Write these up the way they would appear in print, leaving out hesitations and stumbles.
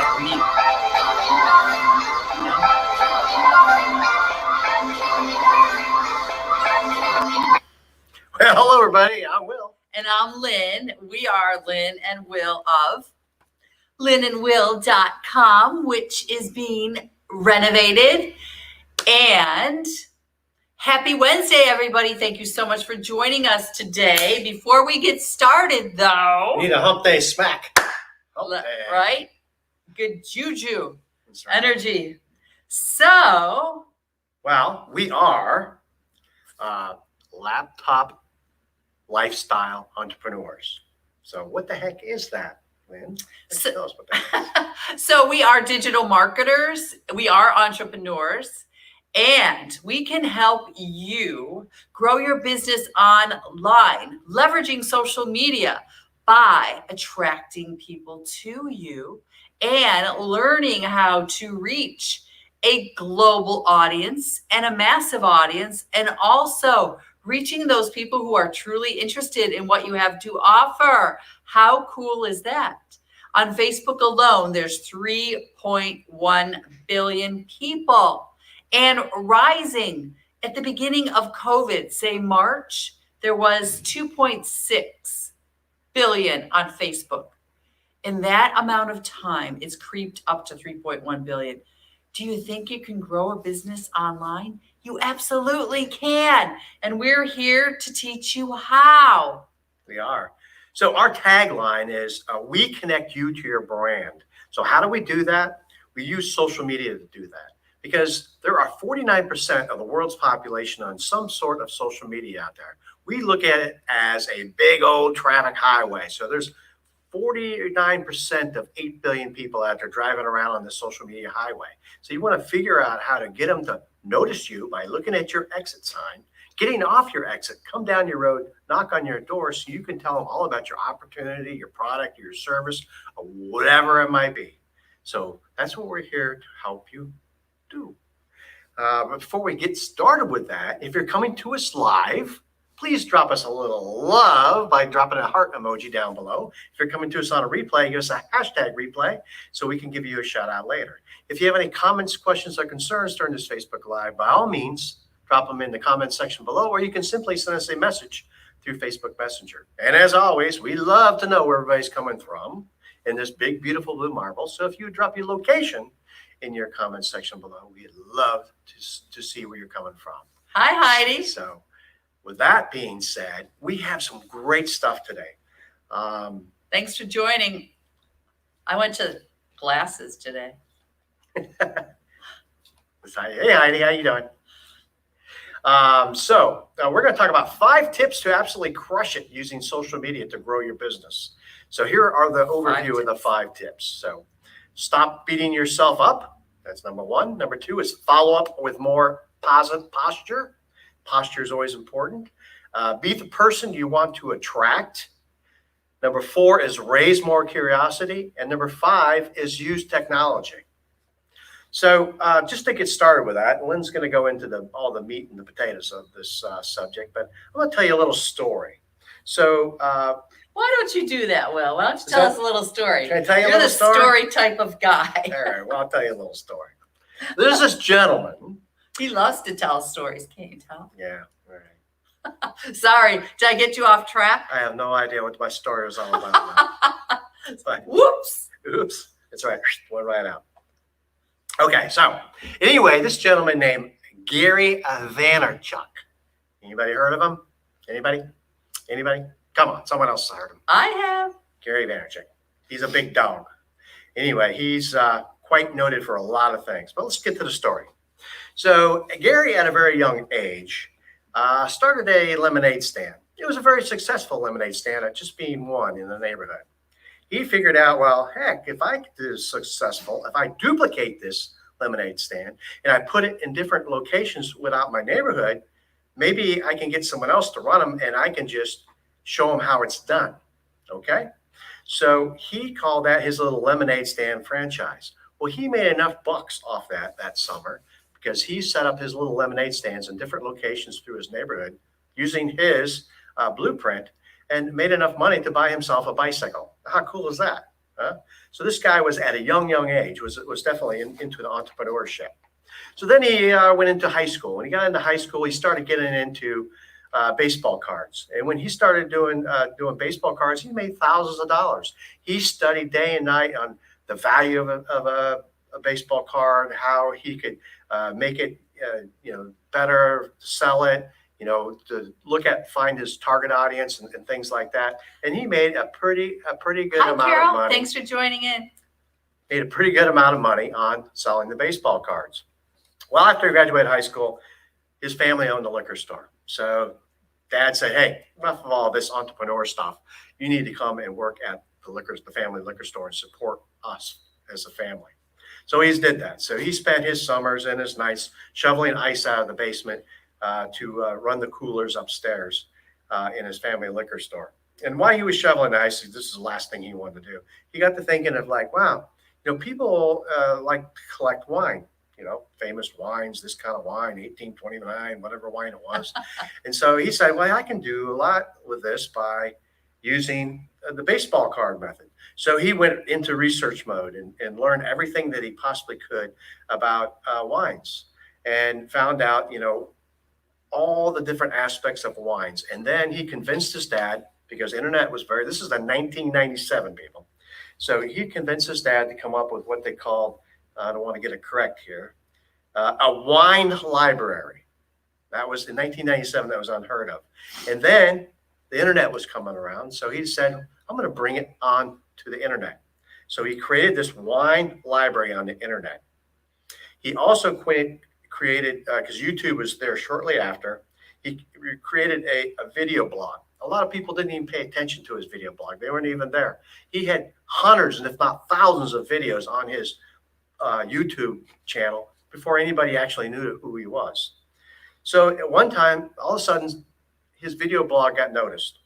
from you. Well, hello, everybody. I'm Will. And I'm Lynn. We are Lynn and Will of lynnandwill.com, which is being renovated. And happy Wednesday, everybody. Thank you so much for joining us today. Before we get started, though, We need a hump day smack. Hump day. Right? Good juju, That's right. energy. So, Well, we are laptop lifestyle entrepreneurs. So what the heck is that, Lynn? Tell us what that is. So we are digital marketers, we are entrepreneurs, and we can help you grow your business online, leveraging social media by attracting people to you and learning how to reach a global audience and a massive audience, and also reaching those people who are truly interested in what you have to offer. How cool is that? On Facebook alone, there's 3.1 billion people and rising. At the beginning of COVID, say March, there was 2.6 billion on Facebook. In that amount of time, it's creeped up to 3.1 billion. Do you think you can grow a business online? You absolutely can. And we're here to teach you how. We are. So our tagline is, we connect you to your brand. So how do we do that? We use social media to do that, because there are 49% of the world's population on some sort of social media out there. We look at it as a big old traffic highway. So there's 49% of 8 billion people out there driving around on the social media highway. So you want to figure out how to get them to notice you by looking at your exit sign, getting off your exit, come down your road, knock on your door so you can tell them all about your opportunity, your product, your service, or whatever it might be. So that's what we're here to help you do. But before we get started with that, if you're coming to us live, please drop us a little love by dropping a heart emoji down below. If you're coming to us on a replay, give us a hashtag replay so we can give you a shout out later. If you have any comments, questions, or concerns during this Facebook Live, by all means, drop them in the comment section below, or you can simply send us a message through Facebook Messenger. And as always, we love to know where everybody's coming from in this big, beautiful blue marble. So if you drop your location in your comment section below, we'd love to see where you're coming from. Hi, Heidi. So with that being said, we have some great stuff today. Thanks for joining. I went to classes today. Hey, Heidi, how you doing? So we're going to talk about 5 tips to absolutely crush it using social media to grow your business. So here are the overview of the 5 tips. So stop beating yourself up. That's number 1. Number 2 is follow up with more positive posture. Posture is always important. Be the person you want to attract. Number 4 is raise more curiosity. And number 5 is use technology. So just to get started with that, Lynn's going to go into all the meat and the potatoes of this subject, but I'm going to tell you a little story. So why don't you do that, Will? Why don't you tell us a little story? Can I tell you You're a little story? You're the story type of guy. All right, well, I'll tell you a little story. There's this gentleman. He loves to tell stories. Can't you tell? Yeah, right. Sorry, did I get you off track? I have no idea what my story was all about. But, Whoops. Oops. That's right. Went right out. Okay, so anyway, this gentleman named Gary Vaynerchuk. Anybody heard of him? Anybody? Come on, someone else has heard him. I have. Gary Vaynerchuk. He's a big dog. Anyway, he's quite noted for a lot of things. But let's get to the story. So Gary, at a very young age, started a lemonade stand. It was a very successful lemonade stand at just being one in the neighborhood. He figured out, well, heck, if I do successful, if I duplicate this lemonade stand and I put it in different locations without my neighborhood, maybe I can get someone else to run them and I can just show them how it's done. Okay. So he called that his little lemonade stand franchise. Well, he made enough bucks off that summer because he set up his little lemonade stands in different locations through his neighborhood using his blueprint and made enough money to buy himself a bicycle. How cool is that? Huh? So this guy was at a young age, was definitely into the entrepreneurship. So then he went into high school. When he got into high school, he started getting into baseball cards. And when he started doing baseball cards, he made thousands of dollars. He studied day and night on the value of a baseball card, how he could make it better, sell it, to find his target audience and things like that. And he made a pretty good amount Carol. of money. Thanks for joining in. Made a pretty good amount of money on selling the baseball cards. Well, after he graduated high school, his family owned a liquor store. So Dad said, hey, enough of all this entrepreneur stuff. You need to come and work at the family liquor store and support us as a family. So he did that. So he spent his summers and his nights shoveling ice out of the basement to run the coolers upstairs in his family liquor store. And while he was shoveling ice, this is the last thing he wanted to do. He got to thinking of like, wow, people like to collect wine, famous wines, this kind of wine, 1829, whatever wine it was. And so he said, well, I can do a lot with this by using the baseball card method. So he went into research mode and learned everything that he possibly could about wines and found out, all the different aspects of wines. And then he convinced his dad, because internet was this is the 1997, people. So he convinced his dad to come up with what they called, I don't want to get it correct here, a wine library. That was in 1997, that was unheard of. And then the internet was coming around. So he said, I'm going to bring it on to the internet. So he created this wine library on the internet. He also created, because YouTube was there shortly after, he created a video blog. A lot of people didn't even pay attention to his video blog. They weren't even there. He had hundreds and if not thousands of videos on his YouTube channel before anybody actually knew who he was. So at one time, all of a sudden, his video blog got noticed.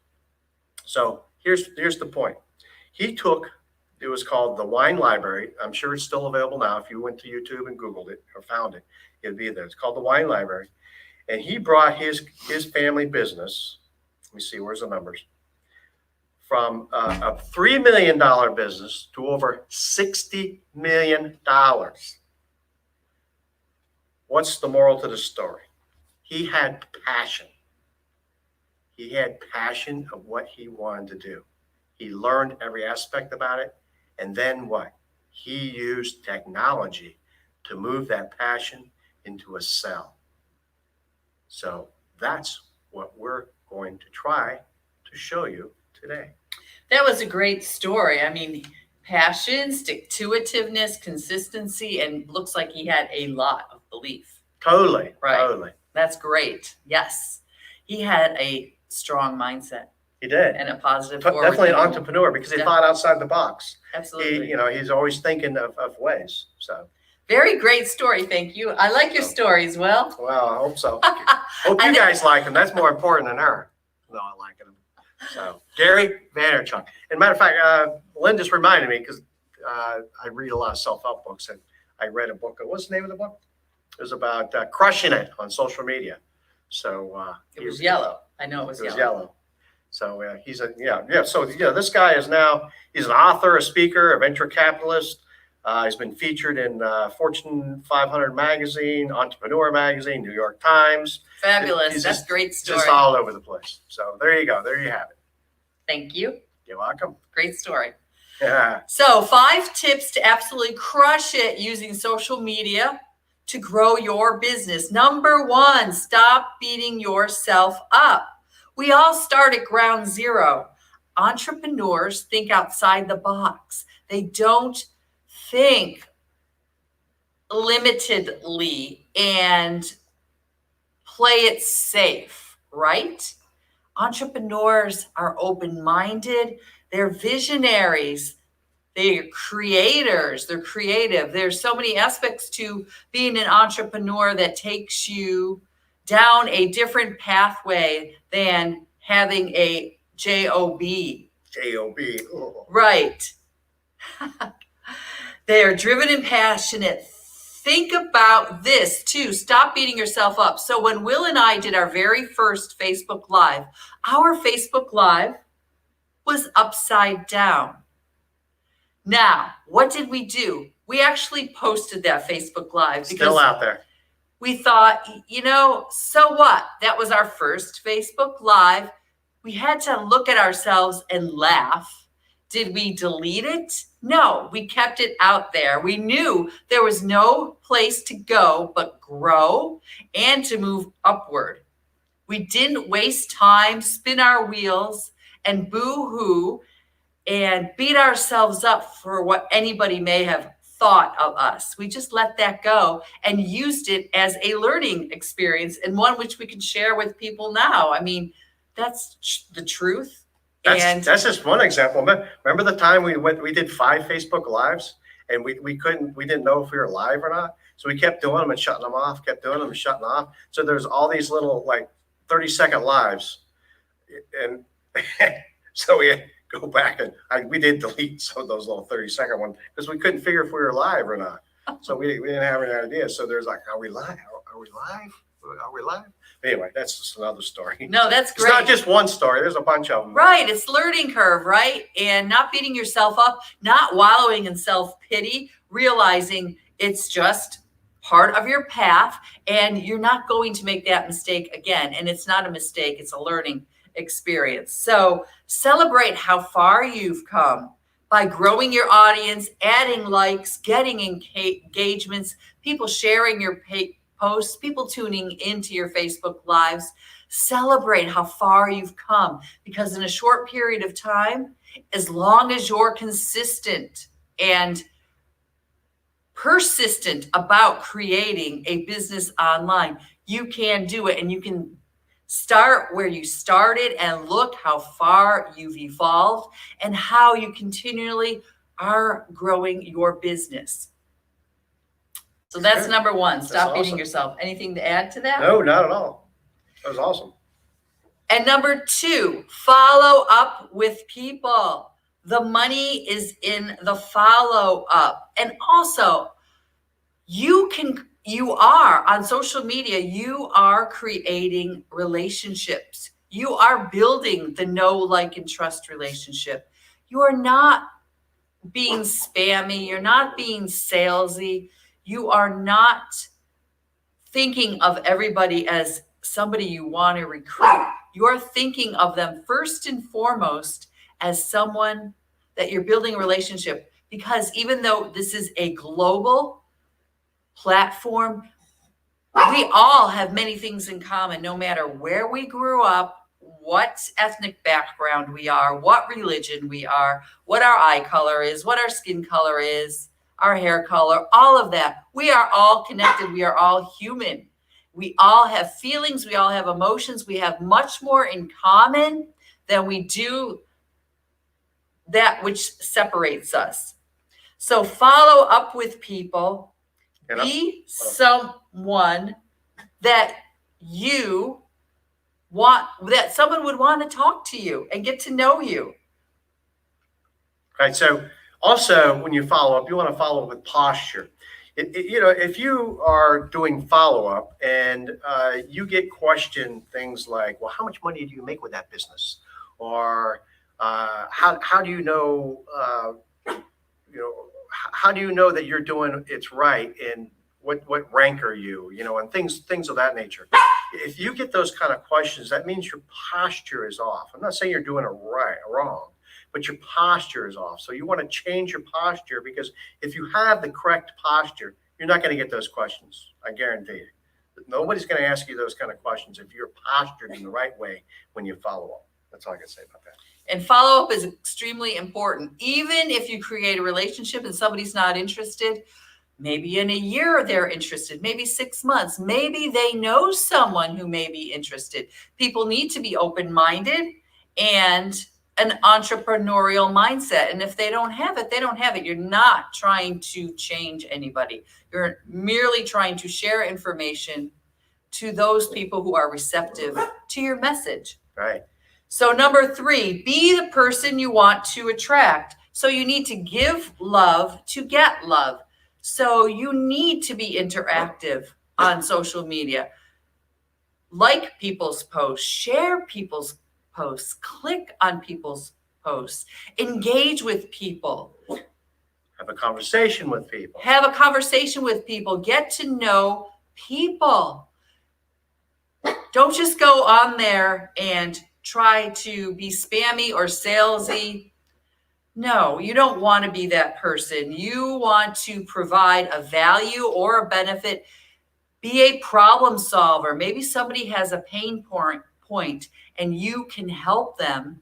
So here's the point. It was called the Wine Library. I'm sure it's still available now. If you went to YouTube and Googled it or found it, it'd be there. It's called the Wine Library. And he brought his family business, let me see, where's the numbers? From a $3 million business to over $60 million. What's the moral to the story? He had passion. He had passion of what he wanted to do. He learned every aspect about it. And then what? He used technology to move that passion into a sell. So that's what we're going to try to show you today. That was a great story. I mean, passion, stick-to-itiveness, consistency, and looks like he had a lot of belief. Totally. Right. Totally. That's great. Yes. He had a strong mindset. He did. And a positive definitely an entrepreneur because he thought outside the box. Absolutely. He's always thinking of ways. So very great story. Thank you. I like your stories, Will. Well, I hope so. Hope you guys like them. That's more important than her. No, I like them. So Gary Vaynerchuk. And matter of fact, Lynn just reminded me because I read a lot of self-help books, and I read a book. What's the name of the book? It was about crushing it on social media. So it was yellow. I know it was yellow. So he's So this guy he's an author, a speaker, a venture capitalist. He's been featured in Fortune 500 magazine, Entrepreneur magazine, New York Times. Fabulous. That's a great story. Just all over the place. So there you go. There you have it. Thank you. You're welcome. Great story. Yeah. So 5 tips to absolutely crush it using social media to grow your business. Number 1, stop beating yourself up. We all start at ground zero. Entrepreneurs think outside the box. They don't think limitedly and play it safe, right? Entrepreneurs are open-minded. They're visionaries. They're creators. They're creative. There's so many aspects to being an entrepreneur that takes you down a different pathway than having a job. Job. Oh. Right. They are driven and passionate. Think about this too. Stop beating yourself up. So when Will and I did our very first Facebook Live, our Facebook Live was upside down. Now, what did we do? We actually posted that Facebook Live because Still out there. we thought, so what? That was our first Facebook Live. We had to look at ourselves and laugh. Did we delete it? No, we kept it out there. We knew there was no place to go but grow and to move upward. We didn't waste time, spin our wheels, and boo-hoo and beat ourselves up for what anybody may have thought of us. We just let that go and used it as a learning experience and one which we can share with people now. I mean, that's the truth. That's just one example. Remember the time we did 5 Facebook Lives and we didn't know if we were live or not. So we kept doing them and shutting them off, kept doing them and shutting them off. So there's all these little like 30-second lives. And so we go back and we did delete some of those little 30-second ones because we couldn't figure if we were live or not. So we didn't have any idea. So there's like, are we live? Are we live? Are we live? Anyway, that's just another story. No, that's great. It's not just one story. There's a bunch of them. Right. It's learning curve, right? And not beating yourself up, not wallowing in self-pity, realizing it's just part of your path and you're not going to make that mistake again. And it's not a mistake. It's a learning experience. So celebrate how far you've come by growing your audience, adding likes, getting engagements, people sharing your posts, people tuning into your Facebook Lives. Celebrate how far you've come because in a short period of time, as long as you're consistent and persistent about creating a business online, you can do it and you can start where you started and look how far you've evolved and how you continually are growing your business. So that's number one. Stop beating yourself. Anything to add to that? No, not at all. That was awesome. And number 2, follow up with people. The money is in the follow up. And also, you are on social media, you are creating relationships. You are building the know, like, and trust relationship. You are not being spammy. You're not being salesy. You are not thinking of everybody as somebody you want to recruit. You're thinking of them first and foremost as someone that you're building a relationship. Because even though this is a global platform, we all have many things in common, no matter where we grew up, what ethnic background we are, what religion we are, what our eye color is, what our skin color is, our hair color, all of that. We are all connected. We are all human. We all have feelings. We all have emotions. We have much more in common than we do that which separates us. So follow up with people. Be someone that you want, that someone would want to talk to you and get to know you. Right. So also, when you follow up, you want to follow up with posture. If you are doing follow up and you get questioned things like, well, how much money do you make with that business? Or how do you know, how do you know that you're doing it's right? And what rank are you? And things of that nature. If you get those kind of questions, that means your posture is off. I'm not saying you're doing it right or wrong, but your posture is off. So you want to change your posture, because if you have the correct posture, you're not going to get those questions. I guarantee you. Nobody's going to ask you those kind of questions if you're postured in the right way when you follow up. That's all I can say about that. And follow up is extremely important. Even if you create a relationship and somebody's not interested, maybe in a year they're interested, maybe 6 months, maybe they know someone who may be interested. People need to be open-minded and an entrepreneurial mindset. And if they don't have it, they don't have it. You're not trying to change anybody. You're merely trying to share information to those people who are receptive to your message. Right. So number 3, be the person you want to attract. So you need to give love to get love. So you need to be interactive on social media. Like people's posts, share people's posts, click on people's posts, engage with people. Have a conversation with people. Have a conversation with people. Get to know people. Don't just go on there and try to be spammy or salesy. No, you don't want to be that person. You want to provide a value or a benefit. Be a problem solver. Maybe somebody has a pain point and you can help them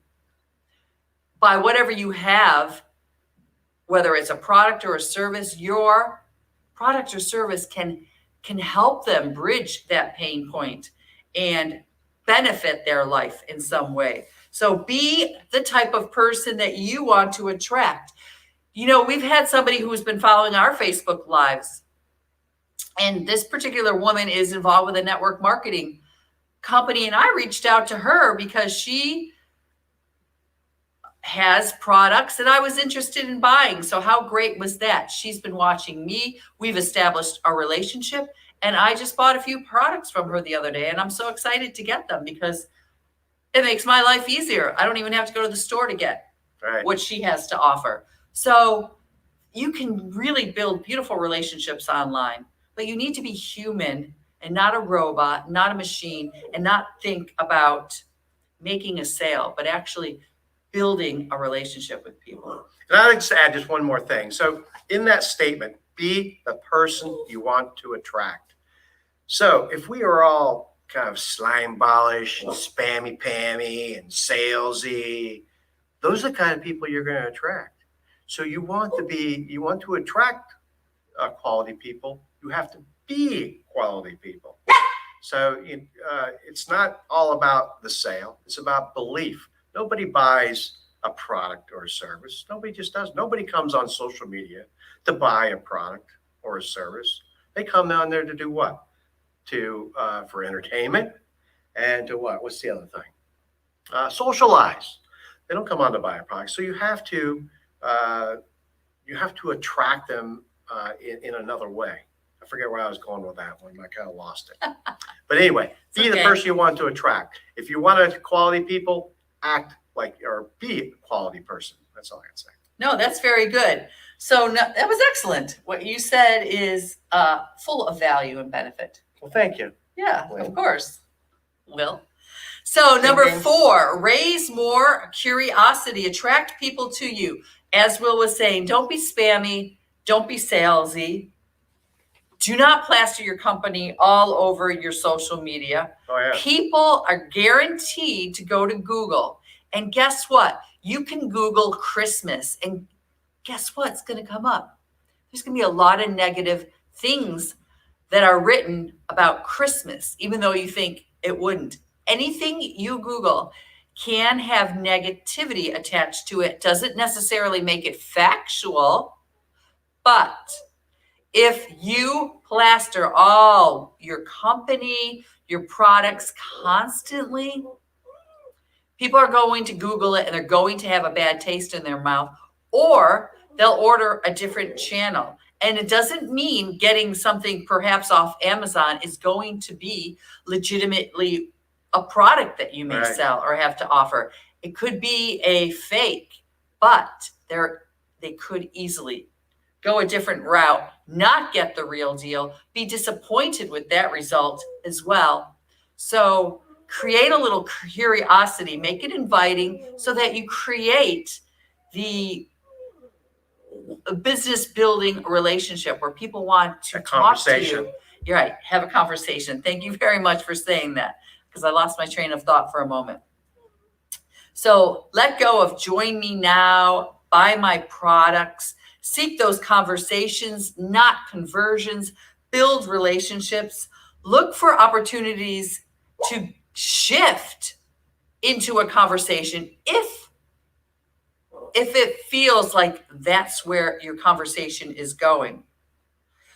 by whatever you have, whether it's a product or a service. Your product or service can help them bridge that pain point and benefit their life in some way. So be the type of person that you want to attract. You know, we've had somebody who's been following our Facebook lives, and this particular woman is involved with a network marketing company, and I reached out to her because she has products that I was interested in buying. So how great was that? She's been watching me. We've established a relationship, and I just bought a few products from her the other day, and I'm so excited to get them because it makes my life easier. I don't even have to go to the store to get what she has to offer. So you can really build beautiful relationships online, but you need to be human and not a robot, not a machine, and not think about making a sale, but actually building a relationship with people. And I'd like to add just one more thing. So in that statement, be the person you want to attract. So if we are all kind of slime-ballish and spammy-pammy and salesy, those are the kind of people you're going to attract. So you want to attract quality people, you have to be quality people. So it's not all about the sale, it's about belief. Nobody buys a product or a service. Nobody just does. Nobody comes on social media to buy a product or a service. They come on there to do what? For entertainment and to what? What's the other thing? Socialize. They don't come on to buy a product. So you have to attract them in another way. I forget where I was going with that one. I kind of lost it. But anyway, be the person you want to attract. If you want quality people, act like or be a quality person. That's all I can say. No, that's very good. So that was excellent. What you said is full of value and benefit. Well, thank you. Yeah, of course. Will. So number 4, raise more curiosity. Attract people to you. As Will was saying, don't be spammy. Don't be salesy. Do not plaster your company all over your social media. Oh, yeah. People are guaranteed to go to Google. And guess what? You can Google Christmas. And guess what's going to come up? There's going to be a lot of negative things that are written about Christmas, even though you think it wouldn't. Anything you Google can have negativity attached to it. Doesn't necessarily make it factual, but if you plaster all your company, your products constantly, people are going to Google it and they're going to have a bad taste in their mouth, or they'll order a different channel. And it doesn't mean getting something perhaps off Amazon is going to be legitimately a product that you may sell or have to offer. It could be a fake, but they could easily go a different route, not get the real deal, be disappointed with that result as well. So create a little curiosity, make it inviting so that you create the business building relationship where people want to talk to you. You're right. Have a conversation. Thank you very much for saying that, because I lost my train of thought for a moment. So let go of join me now, buy my products, seek those conversations, not conversions, build relationships, look for opportunities to shift into a conversation if it feels like that's where your conversation is going.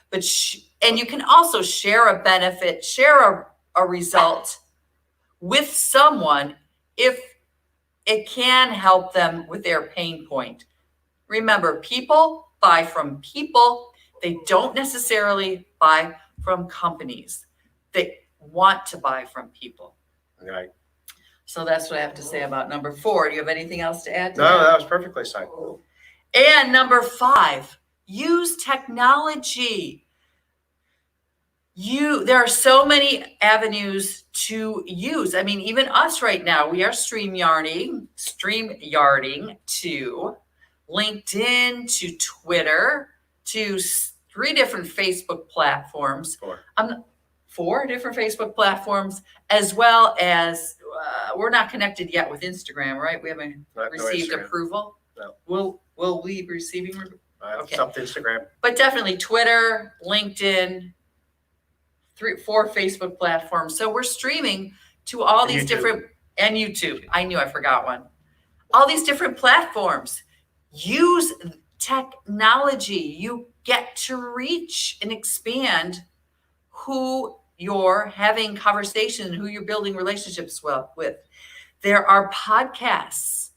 But and you can also share a benefit, share a result with someone if it can help them with their pain point. Remember, people buy from people. They don't necessarily buy from companies. They want to buy from people. Right. So that's what I have to say about number 4. Do you have anything else to add to that was perfectly said. And number 5, Use technology. There are so many avenues to use. I mean, even us right now, we are StreamYarding to LinkedIn, to Twitter, to 3 different Facebook platforms. 4 different Facebook platforms, as well as we're not connected yet with Instagram, right? We haven't received approval. No. Will we be receiving? Okay. It's up to Instagram. But definitely Twitter, LinkedIn, 4 Facebook platforms. So we're streaming to all these different, and YouTube. I knew I forgot one. All these different platforms. Use technology. You get to reach and expand who you're having conversation, who you're building relationships with. There are podcasts.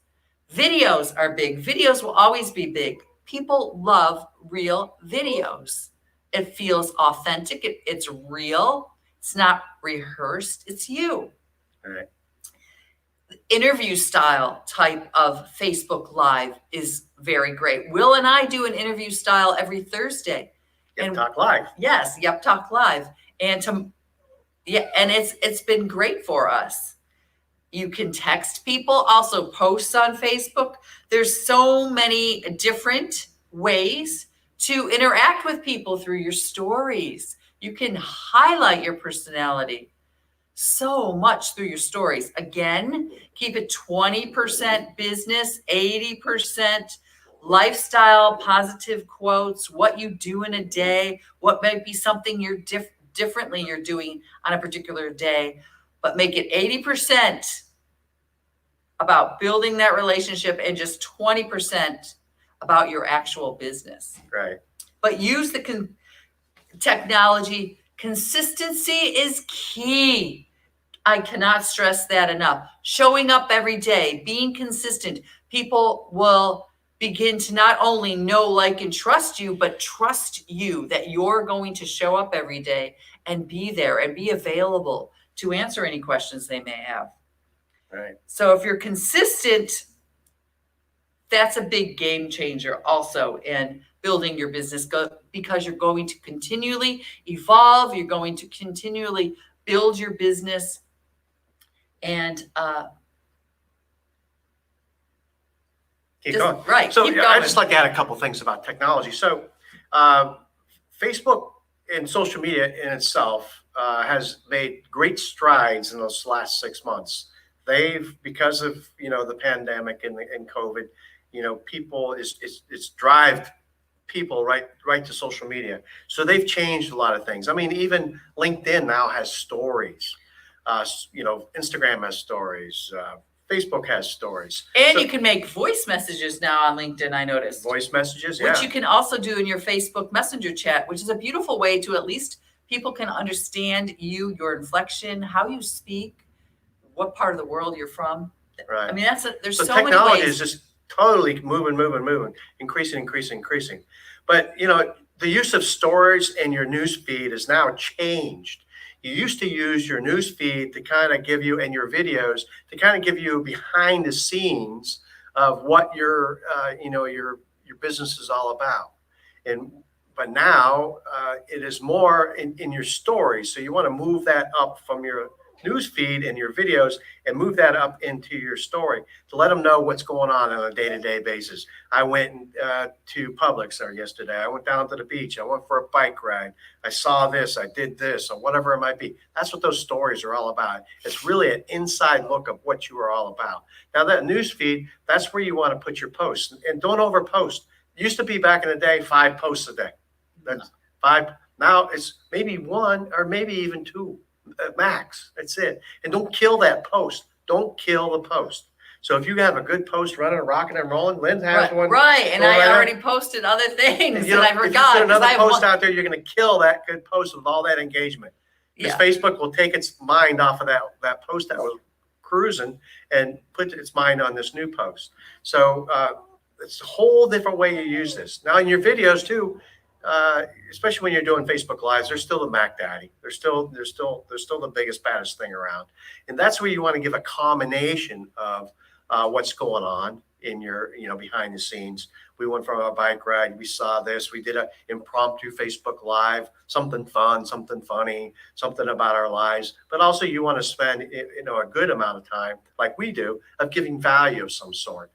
Videos are big. Videos will always be big. People love real videos. It feels authentic. It's real. It's not rehearsed. It's you. All right. Interview style type of Facebook Live is very great. Will and I do an interview style every Thursday. Yep Talk Live. Yes, Yep Talk Live. And it's been great for us. You can text people, also posts on Facebook. There's so many different ways to interact with people through your stories. You can highlight your personality so much through your stories. Again, keep it 20% business, 80% lifestyle, positive quotes, what you do in a day, what might be something you're differently you're doing on a particular day, but make it 80% about building that relationship and just 20% about your actual business. Right. But use the technology. Consistency is key. I cannot stress that enough. Showing up every day, being consistent. People will begin to not only know, like, and trust you, but trust you that you're going to show up every day and be there and be available to answer any questions they may have. Right. So if you're consistent, that's a big game changer also in building your business, because you're going to continually evolve. You're going to continually build your business. And keep going. Right. So keep going. I'd just like to add a couple things about technology. So Facebook and social media in itself has made great strides in those last 6 months. Because of the pandemic and COVID, people it's drive people right to social media. So they've changed a lot of things. I mean, even LinkedIn now has stories. Instagram has stories. Facebook has stories. And you can make voice messages now on LinkedIn, I noticed. Voice messages, yeah. Which you can also do in your Facebook Messenger chat, which is a beautiful way to at least people can understand you, your inflection, how you speak, what part of the world you're from. Right. I mean, there's so many ways. Technology is just totally moving, increasing. But, the use of stories in your news feed is now changed. You used to use your news feed to kind of give you, and your videos to kind of give you behind the scenes of what your business is all about. But now it is more in your stories. So you want to move that up from your news feed and your videos and move that up into your story to let them know what's going on a day-to-day basis. I went to Publix yesterday. I went down to the beach. I went for a bike ride. I saw this. I did this, or whatever it might be. That's what those stories are all about. It's really an inside look of what you are all about. Now that news feed, that's where you want to put your posts, and don't overpost. It used to be back in the day 5 posts a day. That's 5. Now it's maybe 1 or maybe even 2. Max. That's it. And don't kill that post. Don't kill the post. So if you have a good post running, rocking and rolling, Lynn has one. Right. And I already posted other things that I forgot. If you put another post out there, you're going to kill that good post with all that engagement. Because Facebook will take its mind off of that post that was cruising and put its mind on this new post. So it's a whole different way you use this. Now in your videos too, especially when you're doing Facebook Lives, they're still the Mac Daddy. They're still the biggest, baddest thing around. And that's where you want to give a combination of what's going on in your, behind the scenes. We went for a bike ride. We saw this. We did an impromptu Facebook Live, something fun, something funny, something about our lives. But also you want to spend, a good amount of time, like we do, of giving value of some sort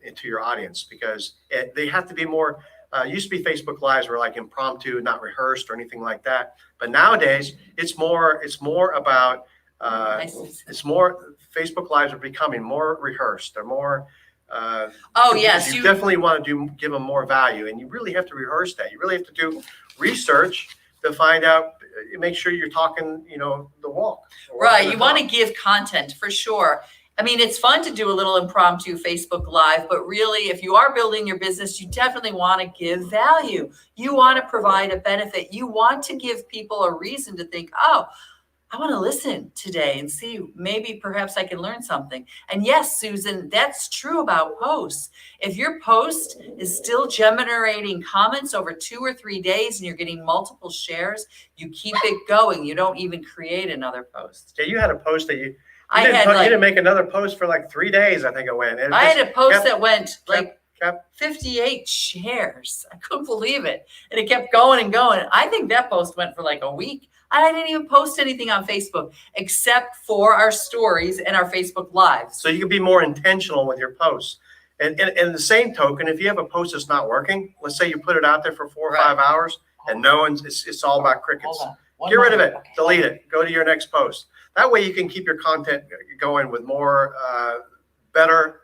into your audience, because they have to be more. Used to be Facebook Lives were like impromptu, not rehearsed or anything like that. But nowadays it's more about it's more. Facebook Lives are becoming more rehearsed. They're more. Oh yes, you definitely want to give them more value, and you really have to rehearse that. You really have to do research to find out, make sure you're talking, the walk. Right, you want to give content for sure. I mean, it's fun to do a little impromptu Facebook Live, but really, if you are building your business, you definitely want to give value. You want to provide a benefit. You want to give people a reason to think, oh, I want to listen today and see, maybe perhaps I can learn something. And yes, Susan, that's true about posts. If your post is still generating comments over 2 or 3 days and you're getting multiple shares, you keep it going. You don't even create another post. Yeah, you had a post that you didn't make another post for like 3 days, I think it went. I had a post that went kept 58 shares. I couldn't believe it. And it kept going and going. I think that post went for like a week. I didn't even post anything on Facebook except for our stories and our Facebook Lives. So you can be more intentional with your posts. And the same token, if you have a post that's not working, let's say you put it out there for 4 or 5 hours and it's all about crickets. Get rid of it, delete it, go to your next post. That way you can keep your content going with more, better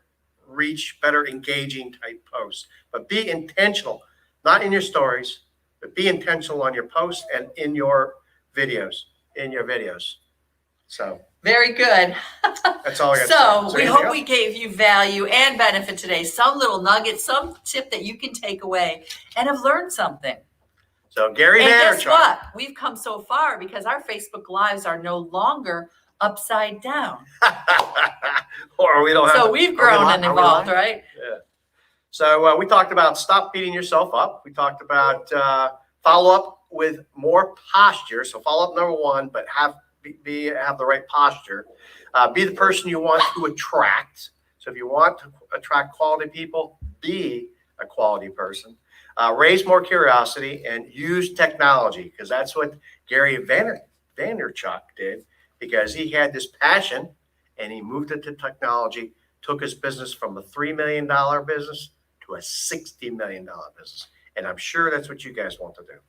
reach, better engaging type posts. But be intentional, not in your stories, but be intentional on your posts and in your videos. So very good. That's all I got to say. So we hope we gave you value and benefit today. Some little nugget, some tip that you can take away and have learned something. So Gary and Vaynerchuk. Guess what? We've come so far because our Facebook Lives are no longer upside down. Or we don't have. So we've grown and evolved, right? Yeah. So we talked about stop beating yourself up. We talked about follow up with more posture. So follow up number 1, but have the right posture. Be the person you want to attract. So if you want to attract quality people, be a quality person. Raise more curiosity and use technology, because that's what Gary Vaynerchuk did, because he had this passion and he moved it to technology, took his business from a $3 million business to a $60 million business. And I'm sure that's what you guys want to do.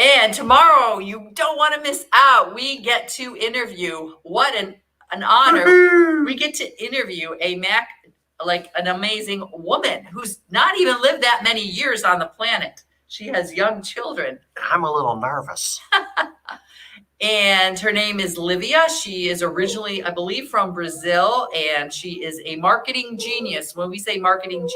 And tomorrow, you don't want to miss out. We get to interview, what an honor. Woo-hoo! We get to interview an amazing woman who's not even lived that many years on the planet. She has young children. I'm a little nervous. And her name is Livia. She is originally, I believe, from Brazil, and she is a marketing genius. When we say marketing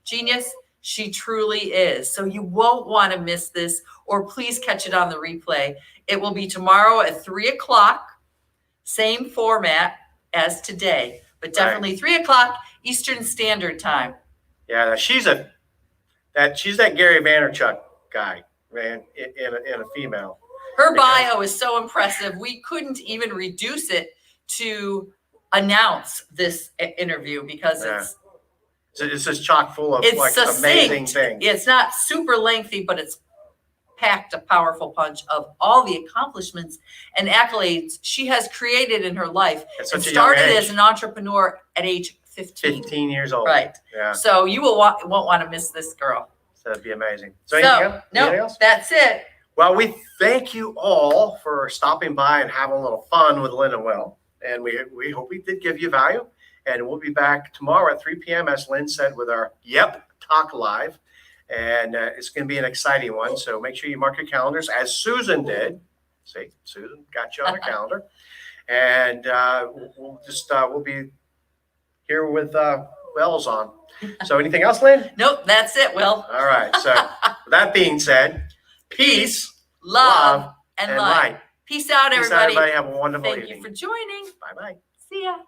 genius, she truly is. So you won't want to miss this, or please catch it on the replay. It will be tomorrow at 3:00, same format as today, but definitely 3:00 Eastern Standard Time. Yeah, she's that Gary Vaynerchuk guy, man, in a female. Her bio is so impressive. We couldn't even reduce it to announce this interview because it's just chock full of succinct. Amazing things. It's not super lengthy, but it's packed a powerful punch of all the accomplishments and accolades she has created in her life. And started as an entrepreneur at age 15. 15 years old. Right. Yeah. So you won't want to miss this girl. So that'd be amazing. So anything else? That's it. Well, we thank you all for stopping by and having a little fun with Lynn and Will. And we hope we did give you value. And we'll be back tomorrow at 3 p.m., as Lynn said, with our Talk Live. And it's going to be an exciting one. So make sure you mark your calendars, as Susan did. See, Susan got you on the calendar. And we'll be here with bells on. So anything else, Lynn? Nope, that's it, Will. All right. So with that being said, peace, love, and light. light. Peace out, everybody. Peace out, everybody. Have a wonderful evening. Thank you for joining. Bye-bye. See ya.